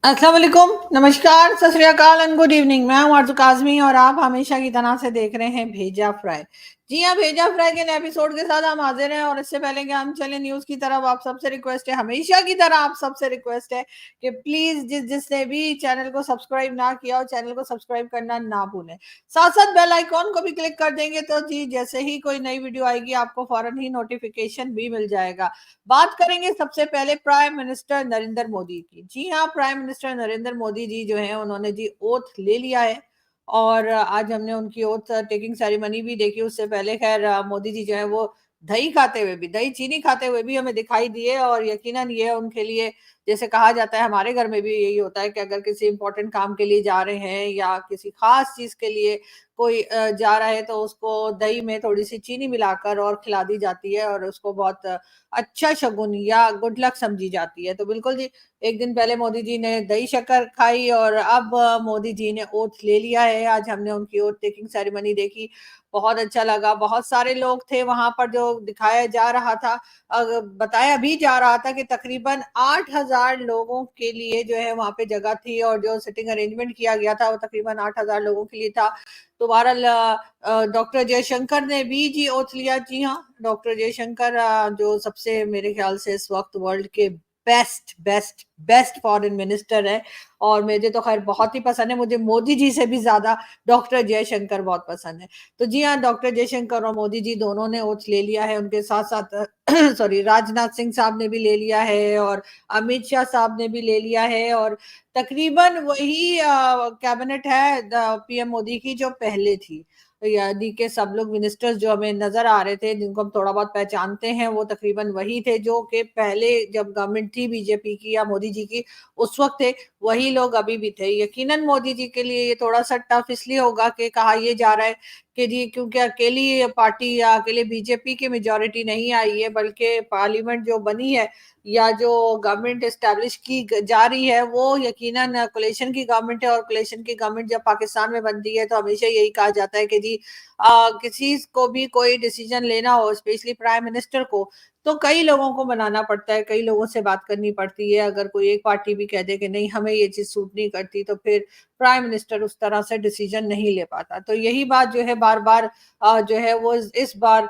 अस्सलाम वालेकुम, नमस्कार, सत श्री अकाल एंड गुड इवनिंग। मैं हूं आरज़ू काज़मी और आप हमेशा की तरह से देख रहे हैं भेजा फ्राई। जी हाँ, भेजा फ्राई के नए एपिसोड के साथ हम हाजिर हैं और इससे पहले कि हम चलें न्यूज़ की तरफ, आप सबसे रिक्वेस्ट है, हमेशा की तरह आप सबसे रिक्वेस्ट है कि प्लीज़ जिसने भी चैनल को सब्सक्राइब ना किया हो, चैनल को सब्सक्राइब करना ना भूलें। साथ-साथ बेल आइकॉन को भी क्लिक कर देंगे तो जी जैसे ही कोई नई वीडियो आएगी आपको फ़ौरन ही नोटिफ़िकेशन भी मिल जाएगा। बात करेंगे सबसे पहले प्राइम मिनिस्टर नरेंद्र मोदी की। जी हाँ, प्राइम मिनिस्टर नरेंद्र मोदी जी जो हैं उन्होंने जी ओथ ले लिया है और आज हमने उनकी ओथ टेकिंग सेरेमनी भी देखी। उससे पहले खैर मोदी जी जो है वो दही खाते हुए भी, दही चीनी खाते हुए भी हमें दिखाई दिए और यकीनन ये उनके लिए, जैसे कहा जाता है हमारे घर में भी यही होता है कि अगर किसी इंपॉर्टेंट काम के लिए जा रहे हैं या किसी खास चीज के लिए कोई जा रहा है तो उसको दही में थोड़ी सी चीनी मिलाकर और खिला दी जाती है और उसको बहुत अच्छा शगुन या गुड लक समझी जाती है। तो बिल्कुल जी, एक दिन पहले मोदी जी ने दही शक्कर खाई और अब मोदी जी ने ओथ ले लिया है। आज हमने उनकी ओथ टेकिंग सेरेमनी देखी, बहुत अच्छा लगा। बहुत सारे लोग थे वहाँ पर, जो दिखाया जा रहा था, बताया भी जा रहा था कि तकरीबन 8,000 लोगों के लिए जो है वहाँ पे जगह थी और जो सिटिंग अरेंजमेंट किया गया था वो तकरीबन 8,000 लोगों के लिए था। तो बहरहाल डॉक्टर जयशंकर ने भी जी ओथ लिया। जी हाँ, डॉक्टर जयशंकर जो सबसे मेरे ख्याल से इस वक्त वर्ल्ड के best best best foreign minister है और मुझे तो खैर बहुत ही पसंद है। मुझे मोदी जी से भी ज्यादा डॉक्टर जयशंकर बहुत पसंद है। तो जी हाँ, डॉक्टर जयशंकर और मोदी जी दोनों ने ओथ ले लिया है। उनके साथ साथ सॉरी, राजनाथ सिंह साहब ने भी ले लिया है और अमित शाह साहब ने भी ले लिया है और तकरीबन वही कैबिनेट है पीएम मोदी की जो पहले थी। यानी कि सब लोग मिनिस्टर्स जो हमें नजर आ रहे थे, जिनको हम थोड़ा बहुत पहचानते हैं, वो तकरीबन वही थे जो कि पहले जब गवर्नमेंट थी बीजेपी की या मोदी जी की उस वक्त थे। वही लोग अभी भी थे। यकीनन मोदी जी के लिए ये थोड़ा सा टफ इसलिए होगा कि कहा यह जा रहा है कि जी क्योंकि अकेली पार्टी या अकेले बीजेपी की मेजोरिटी नहीं आई है, बल्कि पार्लियामेंट जो बनी है या जो गवर्नमेंट एस्टेब्लिश की जा रही है वो यकीनन कोलेशन की गवर्नमेंट है। और कोलेशन की गवर्नमेंट जब पाकिस्तान में बनती है तो हमेशा यही कहा जाता है कि जी किसी को भी कोई डिसीजन लेना हो, स्पेशली प्राइम मिनिस्टर को, तो कई लोगों को मनाना पड़ता है, कई लोगों से बात करनी पड़ती है। अगर कोई एक पार्टी भी कह दे कि नहीं हमें ये चीज सूट नहीं करती तो फिर प्राइम मिनिस्टर उस तरह से डिसीजन नहीं ले पाता। तो यही बात जो है बार बार जो है वो इस बार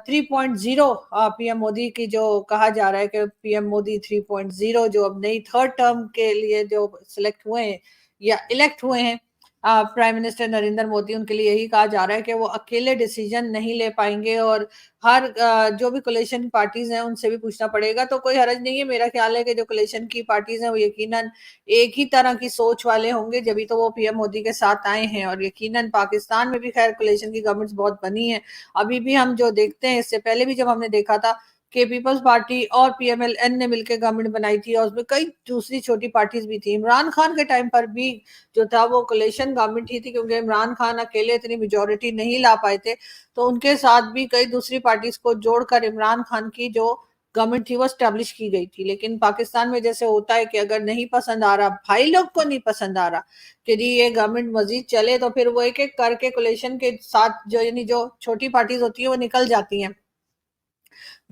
3.0 पीएम मोदी की जो कहा जा रहा है कि पीएम मोदी 3.0 जो अब नई थर्ड टर्म के लिए जो सिलेक्ट हुए हैं या इलेक्ट हुए हैं प्राइम मिनिस्टर नरेंद्र मोदी, उनके लिए यही कहा जा रहा है कि वो अकेले डिसीजन नहीं ले पाएंगे और हर जो भी कोलेशन पार्टीज हैं उनसे भी पूछना पड़ेगा। तो कोई हर्ज नहीं है, मेरा ख्याल है कि जो कोलेशन की पार्टीज हैं वो यकीनन एक ही तरह की सोच वाले होंगे, जब भी तो वो पीएम मोदी के साथ आए हैं। और यकीनन पाकिस्तान में भी खैर कोलेशन की गवर्नमेंट्स बहुत बनी है। अभी भी हम जो देखते हैं, इससे पहले भी जब हमने देखा था कि पीपल्स पार्टी और पीएमएलएन ने मिलकर गवर्नमेंट बनाई थी और उसमें कई दूसरी छोटी पार्टीज भी थी। इमरान खान के टाइम पर भी जो था वो कोलेशन गवर्नमेंट ही थी, क्योंकि इमरान खान अकेले इतनी मेजोरिटी नहीं ला पाए थे। तो उनके साथ भी कई दूसरी पार्टीज को जोड़कर इमरान खान की जो गवर्नमेंट थी वो स्टैब्लिश की गई थी। लेकिन पाकिस्तान में जैसे होता है कि अगर नहीं पसंद आ रहा, भाई लोग को नहीं पसंद आ रहा कि जी ये गवर्नमेंट मजीद चले, तो फिर वो एक एक करके कोलेशन के साथ जो यानी जो छोटी पार्टीज होती है वो निकल जाती हैं।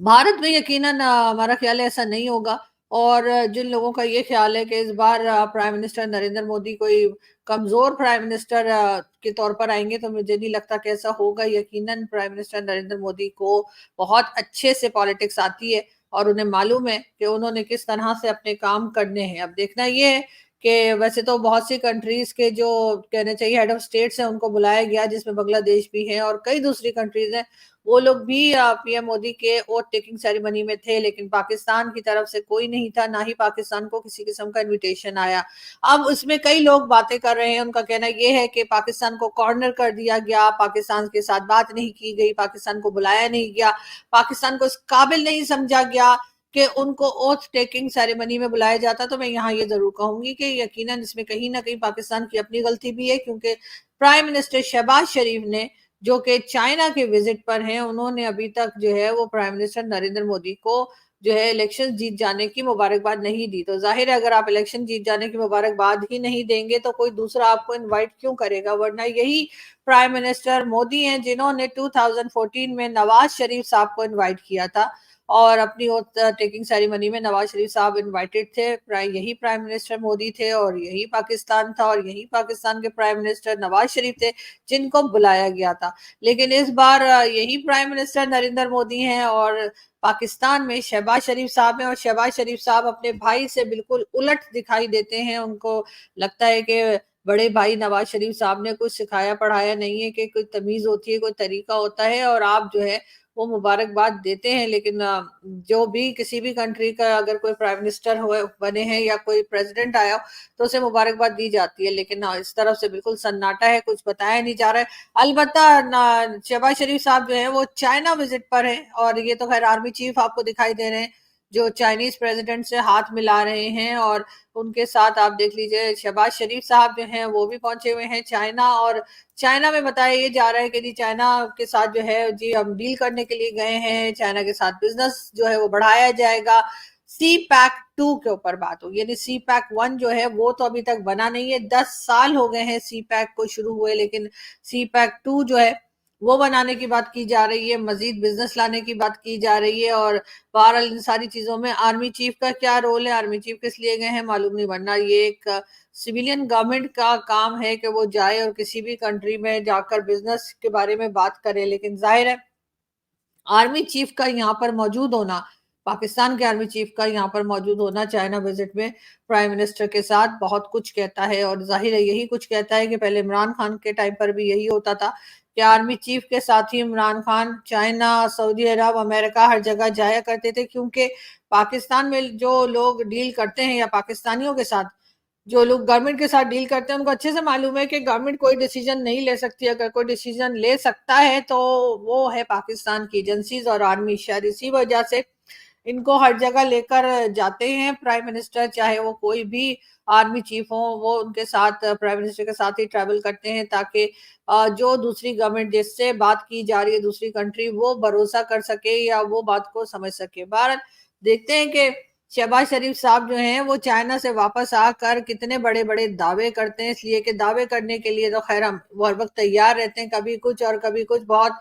भारत में यकीनन हमारा ख्याल है ऐसा नहीं होगा। और जिन लोगों का ये ख्याल है कि इस बार प्राइम मिनिस्टर नरेंद्र मोदी कोई कमजोर प्राइम मिनिस्टर के तौर पर आएंगे, तो मुझे नहीं लगता कि ऐसा होगा। यकीनन प्राइम मिनिस्टर नरेंद्र मोदी को बहुत अच्छे से पॉलिटिक्स आती है और उन्हें मालूम है कि उन्होंने किस तरह से अपने काम करने हैं। अब देखना ये है कि वैसे तो बहुत सी कंट्रीज के जो कहने चाहिए हेड ऑफ स्टेट्स हैं उनको बुलाया गया, जिसमें बांग्लादेश भी है और कई दूसरी कंट्रीज हैं, वो लोग भी पीएम मोदी के ओथ टेकिंग सेरेमनी में थे। लेकिन पाकिस्तान की तरफ से कोई नहीं था, ना ही पाकिस्तान को किसी किस्म का इनविटेशन आया। अब उसमें कई लोग बातें कर रहे हैं, उनका कहना यह है कि पाकिस्तान को कॉर्नर कर दिया गया, पाकिस्तान के साथ बात नहीं की गई, पाकिस्तान को बुलाया नहीं गया, पाकिस्तान को इस काबिल नहीं समझा गया कि उनको ओथ टेकिंग सेरेमनी में बुलाया जाता। तो मैं यहाँ ये जरूर कहूंगी कि यकीनन इसमें कहीं ना कहीं पाकिस्तान की अपनी गलती भी है, क्योंकि प्राइम मिनिस्टर शहबाज शरीफ ने, जो कि चाइना के विजिट पर हैं, उन्होंने अभी तक जो है वो प्राइम मिनिस्टर नरेंद्र मोदी को जो है इलेक्शन जीत जाने की मुबारकबाद नहीं दी। तो जाहिर है अगर आप इलेक्शन जीत जाने की मुबारकबाद ही नहीं देंगे तो कोई दूसरा आपको इनवाइट क्यों करेगा। वरना यही प्राइम मिनिस्टर मोदी हैं जिन्होंने 2014 में नवाज शरीफ साहब को इनवाइट किया था और अपनी ओथ टेकिंग सेरेमनी में नवाज शरीफ साहब इनवाइटेड थे। यही प्राइम मिनिस्टर मोदी थे और यही पाकिस्तान था और यही पाकिस्तान के प्राइम मिनिस्टर नवाज शरीफ थे जिनको बुलाया गया था। लेकिन इस बार यही प्राइम मिनिस्टर नरेंद्र मोदी हैं और पाकिस्तान में शहबाज शरीफ साहब हैं और शहबाज शरीफ साहब अपने भाई से बिल्कुल उलट दिखाई देते हैं। उनको लगता है कि बड़े भाई नवाज शरीफ साहब ने कुछ सिखाया पढ़ाया नहीं है, कि कोई तमीज होती है, कोई तरीका होता है, और आप जो है वो मुबारकबाद देते हैं। लेकिन जो भी किसी भी कंट्री का अगर कोई प्राइम मिनिस्टर हो बने हैं या कोई प्रेसिडेंट आया हो तो उसे मुबारकबाद दी जाती है। लेकिन इस तरफ से बिल्कुल सन्नाटा है, कुछ बताया नहीं जा रहा है। अलबत्ता शहबाज शरीफ साहब जो है वो चाइना विजिट पर है और ये तो खैर आर्मी चीफ आपको दिखाई दे रहे हैं जो चाइनीज प्रेसिडेंट से हाथ मिला रहे हैं। और उनके साथ आप देख लीजिए शहबाज शरीफ साहब जो हैं वो भी पहुंचे हुए हैं चाइना। और चाइना में बताया ये जा रहा है कि जी चाइना के साथ जो है जी हम डील करने के लिए गए हैं, चाइना के साथ बिजनेस जो है वो बढ़ाया जाएगा। सी पैक 2 के ऊपर बात होगी, यानी सी पैक 1 जो है वो तो अभी तक बना नहीं है। 10 साल हो गए हैं सी पैक को शुरू हुए, लेकिन सी पैक 2 जो है वो बनाने की बात की जा रही है, मजीद बिजनेस लाने की बात की जा रही है। और बहरहाल इन सारी चीजों में आर्मी चीफ का क्या रोल है, आर्मी चीफ किस लिए गए हैं मालूम नहीं, वरना ये एक सिविलियन गवर्नमेंट का काम है कि वो जाए और किसी भी कंट्री में जाकर बिजनेस के बारे में बात करे। लेकिन जाहिर है आर्मी चीफ का यहाँ पर मौजूद होना, पाकिस्तान के आर्मी चीफ का यहाँ पर मौजूद होना चाइना विजिट में प्राइम मिनिस्टर के साथ बहुत कुछ कहता है। और जाहिर है यही कुछ कहता है कि पहले इमरान खान के टाइम पर भी यही होता था कि आर्मी चीफ के साथ ही इमरान खान चाइना, सऊदी अरब, अमेरिका हर जगह जाया करते थे। क्योंकि पाकिस्तान में जो लोग डील करते हैं या पाकिस्तानियों के साथ जो लोग गवर्नमेंट के साथ डील करते हैं उनको अच्छे से मालूम है कि गवर्नमेंट कोई डिसीजन नहीं ले सकती। अगर कोई डिसीजन ले सकता है तो वो है पाकिस्तान की एजेंसीज और आर्मी। शायद इसी वजह से इनको हर जगह लेकर जाते हैं प्राइम मिनिस्टर, चाहे वो कोई भी आर्मी चीफ हो वो उनके साथ प्राइम मिनिस्टर के साथ ही ट्रैवल करते हैं ताकि जो दूसरी गवर्नमेंट जिससे बात की जा रही है दूसरी कंट्री वो भरोसा कर सके या वो बात को समझ सके। भारत देखते हैं कि शहबाज शरीफ साहब जो हैं वो चाइना से वापस आकर कितने बड़े बड़े दावे करते हैं, इसलिए कि दावे करने के लिए तो खैर हम वो हर वक्त तैयार रहते हैं, कभी कुछ और कभी कुछ, बहुत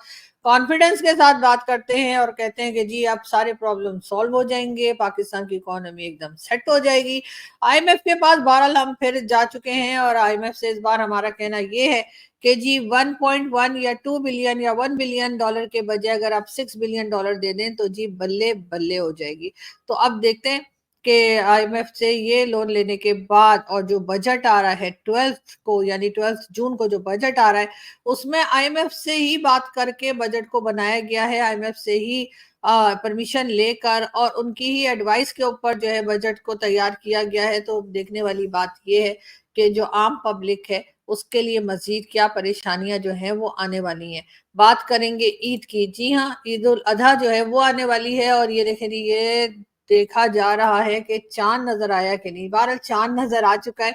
कॉन्फिडेंस के साथ बात करते हैं और कहते हैं कि जी अब सारे प्रॉब्लम सॉल्व हो जाएंगे, पाकिस्तान की इकोनॉमी एकदम सेट हो जाएगी। आईएमएफ के पास बहरहाल हम फिर जा चुके हैं और आईएमएफ से इस बार हमारा कहना ये है कि जी 1.1 या 2 बिलियन या 1 बिलियन डॉलर के बजाय अगर आप 6 बिलियन डॉलर दे दें तो जी बल्ले बल्ले हो जाएगी। तो अब देखते हैं कि आईएमएफ से ये लोन लेने के बाद और जो बजट आ रहा है 12th को यानी 12 जून को जो बजट आ रहा है उसमें आईएमएफ से ही बात करके बजट को बनाया गया है। आईएमएफ से ही परमिशन लेकर और उनकी ही एडवाइस के ऊपर जो है बजट को तैयार किया गया है। तो देखने वाली बात ये है कि जो आम पब्लिक है उसके लिए मजीद क्या परेशानियां जो है वो आने वाली हैं। बात करेंगे ईद की। जी हाँ, ईद उल अधा जो है वो आने वाली है और ये देखें जी ये देखा जा रहा है कि चांद नजर आया कि नहीं। बहरहाल चांद नजर आ चुका है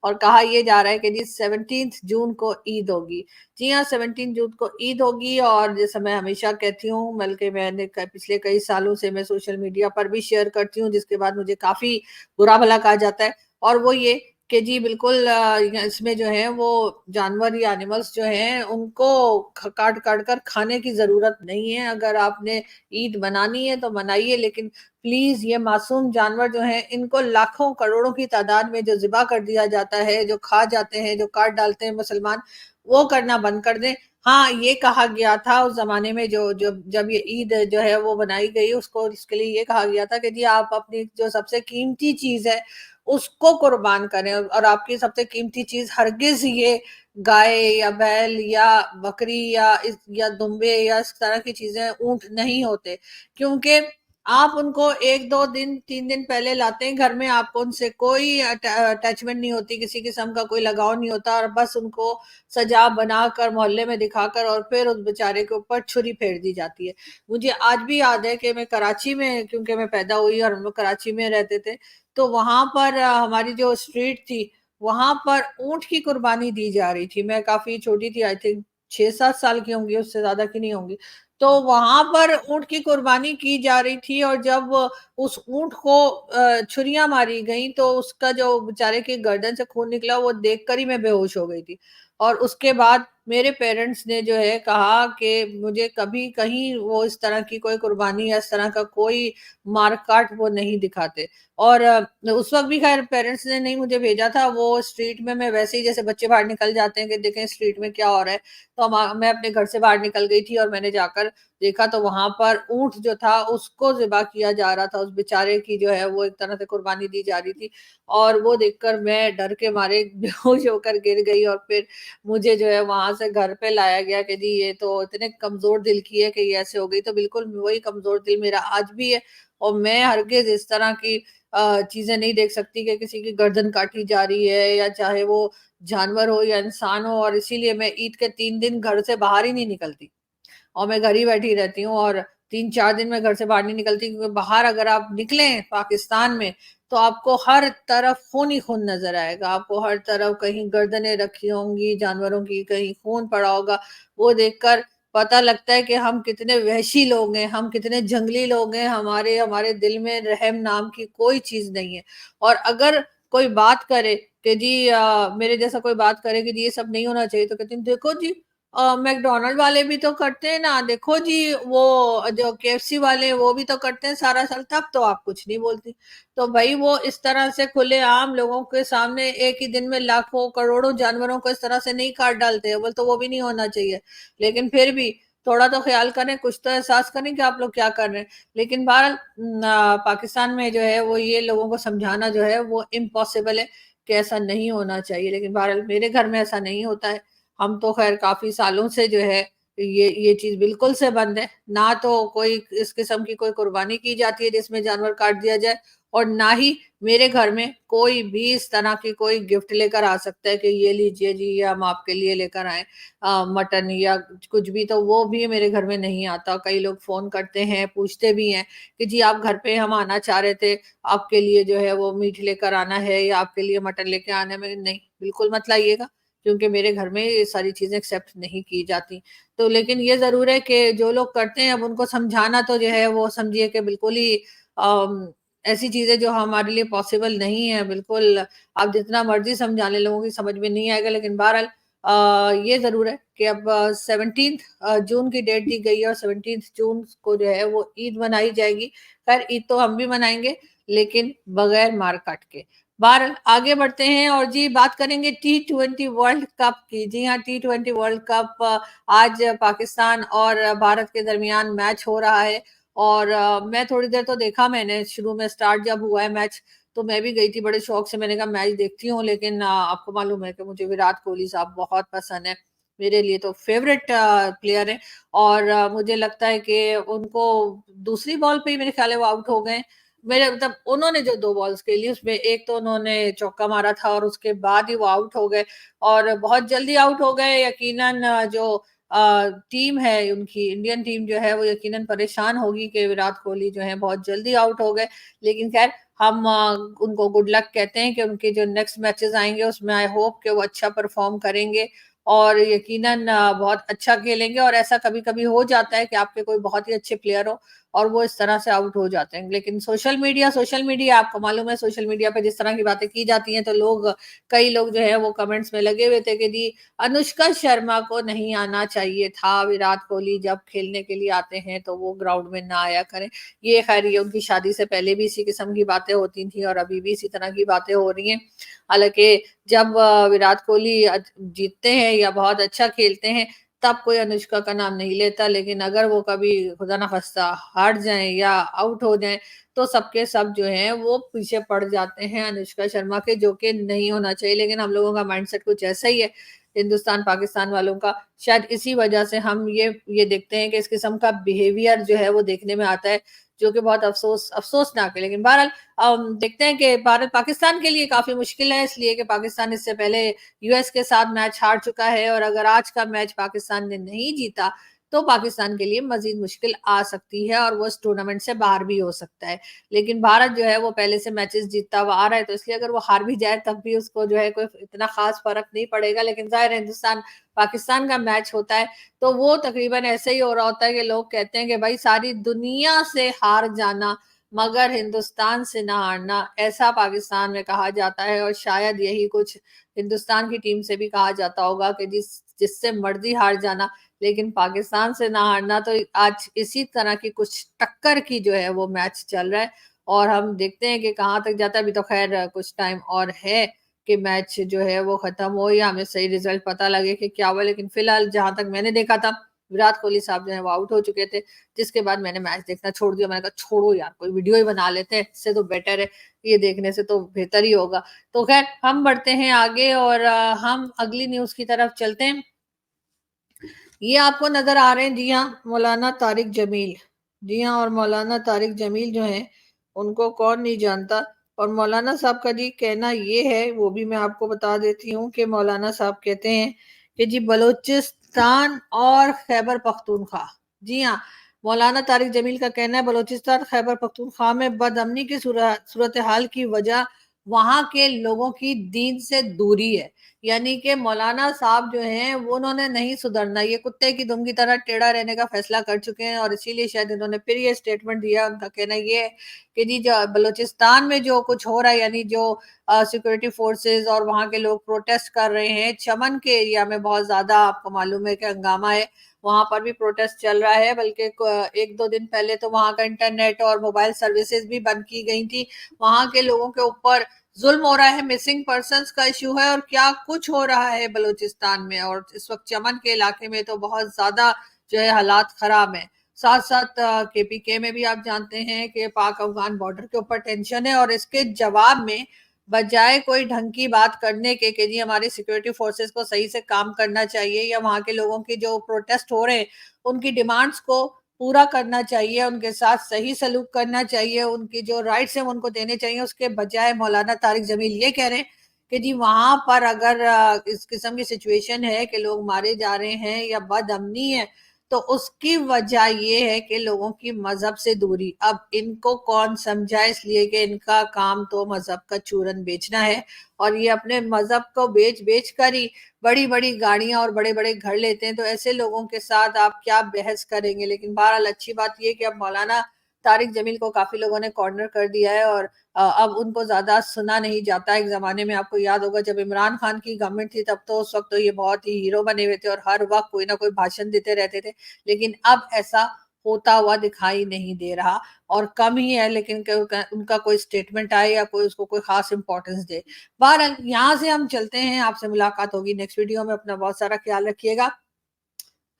और कहा यह जा रहा है कि जी 17 जून को ईद होगी। जी हाँ, 17 जून को ईद होगी। और जैसा मैं हमेशा कहती हूँ, बल्कि मैंने पिछले कई सालों से मैं सोशल मीडिया पर भी शेयर करती हूँ जिसके बाद मुझे काफी बुरा भला कहा जाता है, और वो ये कि जी बिल्कुल इसमें जो है वो जानवर या एनिमल्स जो हैं उनको काट काट कर खाने की जरूरत नहीं है। अगर आपने ईद मनानी है तो मनाइए, लेकिन प्लीज ये मासूम जानवर जो हैं इनको लाखों करोड़ों की तादाद में जो जिबा कर दिया जाता है, जो खा जाते हैं, जो काट डालते हैं मुसलमान, वो करना बंद कर दें। हाँ, ये कहा गया था उस जमाने में जो जो जब ये ईद जो है वो बनाई गई उसको इसके लिए ये कहा गया था कि जी आप अपनी जो सबसे कीमती चीज है उसको कुर्बान करें, और आपकी सबसे कीमती चीज हरगिज ये गाय या बैल या बकरी या दुम्बे या इस तरह की चीजें, ऊंट नहीं होते। क्योंकि आप उनको 1 2 दिन 3 दिन पहले लाते हैं घर में, आपको उनसे कोई अटैचमेंट नहीं होती, किसी किस्म का कोई लगाव नहीं होता, और बस उनको सजा बनाकर मोहल्ले में दिखाकर और फिर उस बेचारे के ऊपर छुरी फेर दी जाती है। मुझे आज भी याद है कि मैं कराची में, क्योंकि मैं पैदा हुई और हम लोग कराची में रहते थे, तो वहां पर हमारी जो स्ट्रीट थी वहां पर ऊंट की कुर्बानी दी जा रही थी। मैं काफी छोटी थी, आई थिंक 6 7 साल की होंगी, उससे ज्यादा की नहीं होंगी। तो वहां पर ऊंट की कुर्बानी की जा रही थी और जब उस ऊंट को छुरियां मारी गई तो उसका जो बेचारे की गर्दन से खून निकला वो देखकर ही मैं बेहोश हो गई थी। और उसके बाद मेरे पेरेंट्स ने जो है कहा कि मुझे कभी कहीं वो इस तरह की कोई कुर्बानी या इस तरह का कोई मार-काट वो नहीं दिखाते। और उस वक़्त भी ख़ैर पेरेंट्स ने नहीं मुझे भेजा था, वो स्ट्रीट में मैं वैसे ही जैसे बच्चे बाहर निकल जाते हैं कि देखें स्ट्रीट में क्या हो रहा है, तो मैं अपने घर से बाहर निकल गई थी और मैंने जाकर देखा तो वहाँ पर ऊँट जो था उसको ज़िबा किया जा रहा था, उस बेचारे की जो है वो एक तरह से कुर्बानी दी जा रही थी और वो देखकर मैं डर के मारे बेहोश होकर गिर गई और फिर मुझे जो है वहाँ से घर पे लाया गया कि जी ये तो इतने कमज़ोर दिल की है कि ये ऐसे हो गई, तो बिल्कुल वही कमज़ोर दिल मेरा आज भी है और मैं हरगिज़ इस तरह की चीज़ें नहीं देख सकती कि किसी की गर्दन काटी जा रही है या चाहे वो जानवर हो या इंसान हो, और इसीलिए मैं ईद के 3 दिन घर से बाहर ही नहीं निकलती। और मैं घर ही बैठी रहती हूँ और 3-4 दिन मैं घर से बाहर नहीं निकलती, क्योंकि बाहर अगर आप निकलें पाकिस्तान में, तो आपको हर तरफ खून ही खून नज़र आएगा। आपको हर तरफ कहीं गर्दनें रखी होंगी जानवरों की, कहीं खून पड़ा होगा। वो देखकर पता लगता है कि हम कितने वहशी लोग हैं, हम कितने जंगली लोग हैं, हमारे हमारे दिल में रहम नाम की कोई चीज़ नहीं है। और अगर कोई बात करे कि जी मेरे जैसा कोई बात करे कि जी ये सब नहीं होना चाहिए, तो कहती हूँ देखो जी मैकडॉनल्ड वाले भी तो करते हैं ना, देखो जी वो जो केएफसी वाले हैं वो भी तो करते हैं सारा साल, तब तो आप कुछ नहीं बोलती। तो भई वो इस तरह से खुलेआम लोगों के सामने एक ही दिन में लाखों करोड़ों जानवरों को इस तरह से नहीं काट डालते हैं, बोले तो वो भी नहीं होना चाहिए। लेकिन फिर भी थोड़ा तो ख़्याल करें, कुछ तो एहसास करें कि आप लोग क्या कर रहे हैं। लेकिन बहरहाल पाकिस्तान में जो है वो ये लोगों को समझाना जो है वो इम्पॉसिबल है कि ऐसा नहीं होना चाहिए। लेकिन बहरहाल मेरे घर में ऐसा नहीं होता है। हम तो ख़ैर काफ़ी सालों से जो है ये चीज़ बिल्कुल से बंद है। ना तो कोई इस किस्म की कोई कुर्बानी की जाती है जिसमें जानवर काट दिया जाए और ना ही मेरे घर में कोई भी इस तरह की कोई गिफ्ट लेकर आ सकता है कि ये लीजिए जी ये हम आपके लिए लेकर आए मटन या कुछ भी, तो वो भी मेरे घर में नहीं आता। कई लोग फ़ोन करते हैं, पूछते भी हैं कि जी आप घर पे हम आना चाह रहे थे, आपके लिए जो है वो मीट लेकर आना है या आपके लिए मटन लेके आना है। मैंने नहीं, बिल्कुल मत लाइएगा। क्योंकि मेरे घर में ये सारी चीज़ें एक्सेप्ट नहीं की जाती। तो लेकिन ये ज़रूर है कि जो लोग करते हैं अब उनको समझाना तो जो है वो समझिए कि बिल्कुल ही ऐसी चीज़ें जो हमारे लिए पॉसिबल नहीं है, बिल्कुल आप जितना मर्ज़ी समझा लें लोगों की समझ में नहीं आएगा। लेकिन बहरहाल ये ज़रूर है कि अब 17th जून की डेट दी गई है और 17th जून को जो है वो ईद मनाई जाएगी। ख़ैर ईद तो हम भी मनाएँगे लेकिन बगैर मार काट के। बहरहाल आगे बढ़ते हैं और जी बात करेंगे टी20 वर्ल्ड कप की। जी हाँ, टी20 वर्ल्ड कप आज पाकिस्तान और भारत के दरमियान मैच हो रहा है और मैं थोड़ी देर तो देखा मैंने, शुरू में स्टार्ट जब हुआ है मैच, तो मैं भी गई थी बड़े शौक से, मैंने कहा मैच देखती हूँ, लेकिन आपको मालूम है कि मुझे विराट कोहली साहब बहुत पसंद है। मेरे लिए तो फेवरेट प्लेयर हैं और मुझे लगता है कि उनको दूसरी बॉल पे ही मेरे ख़्याल है वो आउट हो गए। मेरे मतलब उन्होंने जो 2 बॉल्स खेली उसमें एक तो उन्होंने चौका मारा था और उसके बाद ही वो आउट हो गए और बहुत जल्दी आउट हो गए। यकीनन जो टीम है उनकी इंडियन टीम जो है वो यकीनन परेशान होगी कि विराट कोहली जो है बहुत जल्दी आउट हो गए। लेकिन ख़ैर हम उनको गुड लक कहते हैं कि उनके जो नेक्स्ट मैचेज़ आएँगे उसमें आई होप कि वो अच्छा परफ़ॉर्म करेंगे और यकीनन बहुत अच्छा खेलेंगे। और ऐसा कभी-कभी हो जाता है कि आपके कोई बहुत ही अच्छे प्लेयर हो और वो इस तरह से आउट हो जाते हैं। लेकिन सोशल मीडिया आपको मालूम है, सोशल मीडिया पे जिस तरह की बातें की जाती हैं तो कई लोग जो है वो कमेंट्स में लगे हुए थे कि जी अनुष्का शर्मा को नहीं आना चाहिए था, विराट कोहली जब खेलने के लिए आते हैं तो वो ग्राउंड में ना आया करें। ये ख़ैर ये उनकी शादी से पहले भी इसी किस्म की बातें होती थी और अभी भी इसी तरह की बातें हो रही हैं। हालाँकि जब विराट कोहली जीतते हैं या बहुत अच्छा खेलते हैं, तब कोई अनुष्का का नाम नहीं लेता, लेकिन अगर वो कभी खुदा ना ख़ास्ता हार जाएँ या आउट हो जाएँ, तो सबके सब जो हैं वो पीछे पड़ जाते हैं अनुष्का शर्मा के, जो कि नहीं होना चाहिए। लेकिन हम लोगों का माइंडसेट कुछ ऐसा ही है, हिंदुस्तान-पाकिस्तान वालों का। शायद इसी वजह से हम ये देखते हैं कि इस किस्म का बिहेवियर जो है वो देखने में आता है, जो कि बहुत अफ़सोसनाक है। लेकिन बहरहाल देखते हैं कि भारत पाकिस्तान के लिए काफ़ी मुश्किल है, इसलिए कि पाकिस्तान इससे पहले यूएस के साथ मैच हार चुका है और अगर आज का मैच पाकिस्तान ने नहीं जीता, तो पाकिस्तान के लिए मज़ीद मुश्किल आ सकती है और वो इस टूर्नामेंट से बाहर भी हो सकता है। लेकिन भारत जो है वो पहले से मैचेज़ जीतता हुआ आ रहा है, तो इसलिए अगर वो हार भी जाए तब भी उसको जो है कोई इतना ख़ास फ़र्क नहीं पड़ेगा। लेकिन ज़ाहिर है हिंदुस्तान-पाकिस्तान का मैच होता है, तो वो तकरीबन ऐसे ही हो रहा होता है कि लोग कहते हैं कि भाई सारी दुनिया से हार जाना मगर हिंदुस्तान से ना हारना, ऐसा पाकिस्तान में कहा जाता है और शायद यही कुछ हिंदुस्तान की टीम से भी कहा जाता होगा कि जिस जिससे मर्जी हार जाना, लेकिन पाकिस्तान से ना हारना। तो आज इसी तरह की कुछ टक्कर की जो है वो मैच चल रहा है और हम देखते हैं कि कहाँ तक जाता है। अभी तो खैर कुछ टाइम और है कि मैच जो है वो खत्म हो या हमें सही रिजल्ट पता लगे कि क्या हुआ, लेकिन फिलहाल जहां तक मैंने देखा था विराट कोहली साहब जो है वो आउट हो चुके थे, जिसके बाद मैंने मैच देखना छोड़ दिया। मैंने कहा छोड़ो यार, कोई वीडियो ही बना लेते हैं, इससे तो बेटर है, ये देखने से तो बेहतर ही होगा। तो खैर हम बढ़ते हैं आगे और हम अगली न्यूज की तरफ चलते हैं। ये आपको नजर आ रहे हैं, जी हाँ, मौलाना तारिक जमील। जी हाँ, और मौलाना तारिक जमील जो है उनको कौन नहीं जानता। और मौलाना साहब का जी कहना ये है, वो भी मैं आपको बता देती हूँ कि मौलाना साहब कहते हैं कि जी बलूचिस्तान और खैबर पख्तूनख्वा, जी हाँ, मौलाना तारिक जमील का कहना है बलूचिस्तान खैबर पख्तूनख्वा में बदअमनी की सूरत हाल की वजह वहां के लोगों की दीन से दूरी है। यानी कि मौलाना साहब जो हैं वो उन्होंने नहीं सुधरना, ये कुत्ते की दुम की तरह टेढ़ा रहने का फैसला कर चुके हैं और इसीलिए शायद इन्होंने फिर ये स्टेटमेंट दिया। उनका कहना ये है कि जी जो बलूचिस्तान में जो कुछ हो रहा है, यानी जो सिक्योरिटी फोर्सेस और वहाँ के लोग प्रोटेस्ट कर रहे हैं, चमन के एरिया में बहुत ज्यादा आपको मालूम है कि हंगामा है, वहां पर भी प्रोटेस्ट चल रहा है। बल्कि एक दो दिन पहले तो वहां का इंटरनेट और मोबाइल सर्विसेज भी बंद की गई थी। वहां के लोगों के ऊपर जुल्म हो रहा है, मिसिंग पर्संस का इश्यू है और क्या कुछ हो रहा है बलूचिस्तान में। और इस वक्त चमन के इलाके में तो बहुत ज्यादा जो है हालात खराब है। साथ साथ केपीके में भी आप जानते हैं कि पाक अफगान बॉर्डर के ऊपर टेंशन है और इसके जवाब में बजाय कोई ढंग की बात करने के कि जी हमारी सिक्योरिटी फोर्सेस को सही से काम करना चाहिए या वहां के लोगों की जो प्रोटेस्ट हो रहे हैं उनकी डिमांड्स को पूरा करना चाहिए, उनके साथ सही सलूक करना चाहिए, उनकी जो राइट्स हैं उनको देने चाहिए, उसके बजाय मौलाना तारिक जमील ये कह रहे हैं कि जी वहां पर अगर इस किस्म की सिचुएशन है कि लोग मारे जा रहे हैं या बदअमनी है, तो उसकी वजह ये है कि लोगों की मजहब से दूरी। अब इनको कौन समझाए, इसलिए कि इनका काम तो मजहब का चूरन बेचना है और ये अपने मजहब को बेच बेच कर ही बड़ी बड़ी गाड़ियां और बड़े बड़े घर लेते हैं। तो ऐसे लोगों के साथ आप क्या बहस करेंगे। लेकिन बहरहाल अच्छी बात यह कि अब मौलाना तारिक जमील को काफी लोगों ने कॉर्नर कर दिया है और अब उनको ज्यादा सुना नहीं जाता। एक जमाने में आपको याद होगा जब इमरान खान की गवर्नमेंट थी, तब तो उस वक्त तो ये बहुत ही हीरो बने हुए थे और हर वक्त कोई ना कोई भाषण देते रहते थे। लेकिन अब ऐसा होता हुआ दिखाई नहीं दे रहा और कम ही है, लेकिन उनका कोई स्टेटमेंट आए या कोई उसको कोई खास इंपॉर्टेंस दे। बहरहाल यहाँ से हम चलते हैं, आपसे मुलाकात होगी नेक्स्ट वीडियो में। अपना बहुत सारा ख्याल रखिएगा,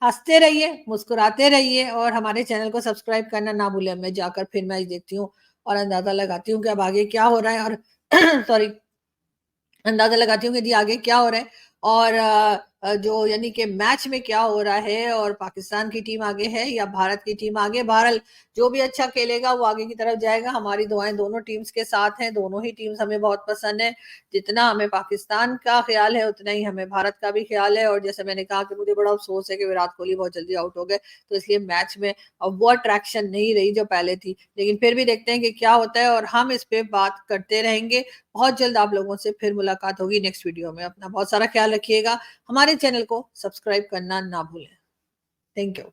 हंसते रहिए, मुस्कुराते रहिए और हमारे चैनल को सब्सक्राइब करना ना भूलें। मैं जाकर फिर मैच देखती हूँ और अंदाजा लगाती हूँ कि अब आगे क्या हो रहा है और सॉरी, अंदाजा लगाती हूँ कि जी आगे क्या हो रहा है और जो यानी कि मैच में क्या हो रहा है और पाकिस्तान की टीम आगे है या भारत की टीम आगे। बहरहाल जो भी अच्छा खेलेगा वो आगे की तरफ जाएगा। हमारी दुआएं दोनों टीम्स के साथ हैं, दोनों ही टीम्स हमें बहुत पसंद है। जितना हमें पाकिस्तान का ख्याल है उतना ही हमें भारत का भी ख्याल है। और जैसे मैंने कहा कि मुझे बड़ा अफसोस है कि विराट कोहली बहुत जल्दी आउट हो गए, तो इसलिए मैच में अब वो अट्रैक्शन नहीं रही जो पहले थी। लेकिन फिर भी देखते हैं कि क्या होता है और हम इस पे बात करते रहेंगे। बहुत जल्द आप लोगों से फिर मुलाकात होगी नेक्स्ट वीडियो में। अपना बहुत सारा ख्याल रखिएगा, हमारे चैनल को सब्सक्राइब करना ना भूलें। Thank you.